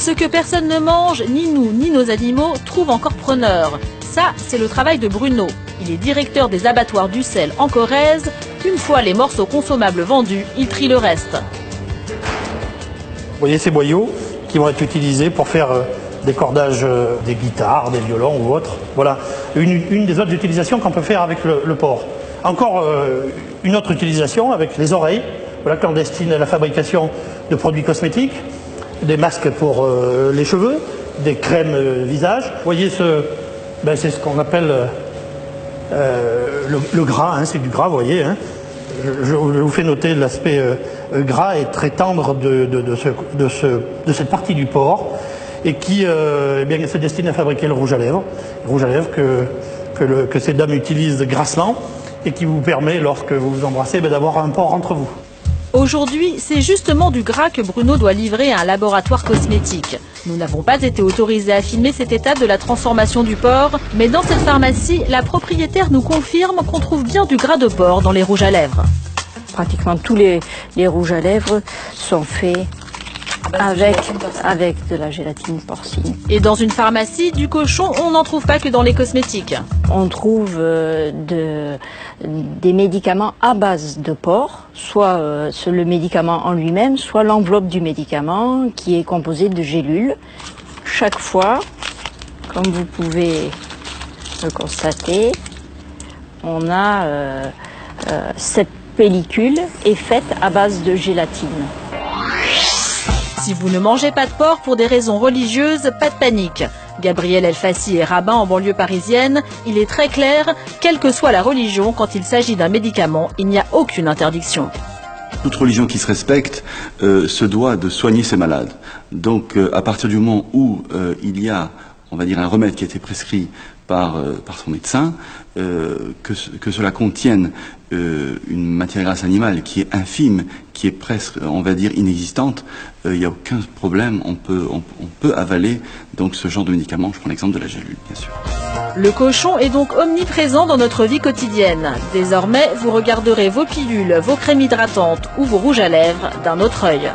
Ce que personne ne mange, ni nous, ni nos animaux, trouve encore preneur. Ça, c'est le travail de Bruno. Il est directeur des abattoirs d'Ussel en Corrèze. Une fois les morceaux consommables vendus, il trie le reste. Vous voyez ces boyaux qui vont être utilisés pour faire des cordages des guitares, des violons ou autres. Voilà une des autres utilisations qu'on peut faire avec le porc. Encore une autre utilisation avec les oreilles, voilà, clandestine à la fabrication de produits cosmétiques, des masques pour les cheveux, des crèmes visage. Vous voyez, c'est ce qu'on appelle le gras, hein, c'est du gras, vous voyez. Hein. Je vous fais noter l'aspect gras et très tendre de cette partie du porc et qui eh bien, se destine à fabriquer le rouge à lèvres que ces dames utilisent grassement et qui vous permet, lorsque vous vous embrassez, d'avoir un porc entre vous. Aujourd'hui, c'est justement du gras que Bruno doit livrer à un laboratoire cosmétique. Nous n'avons pas été autorisés à filmer cette étape de la transformation du porc, mais dans cette pharmacie, la propriétaire nous confirme qu'on trouve bien du gras de porc dans les rouges à lèvres. Pratiquement tous les rouges à lèvres sont faits avec de la gélatine porcine. Et dans une pharmacie, du cochon, on n'en trouve pas que dans les cosmétiques. On trouve des médicaments à base de porc, soit le médicament en lui-même, soit l'enveloppe du médicament qui est composée de gélules. Chaque fois, comme vous pouvez le constater, on a cette pellicule est faite à base de gélatine. Si vous ne mangez pas de porc pour des raisons religieuses, pas de panique. Gabriel Elfassi est rabbin en banlieue parisienne. Il est très clair, quelle que soit la religion, quand il s'agit d'un médicament, il n'y a aucune interdiction. Toute religion qui se respecte se doit de soigner ses malades. Donc à partir du moment où il y a, on va dire, un remède qui a été prescrit par son médecin, que cela contienne une matière grasse animale qui est infime, qui est presque, on va dire, inexistante, il n'y a aucun problème, on peut avaler donc ce genre de médicament. Je prends l'exemple de la gélule, bien sûr. Le cochon est donc omniprésent dans notre vie quotidienne. Désormais, vous regarderez vos pilules, vos crèmes hydratantes ou vos rouges à lèvres d'un autre œil.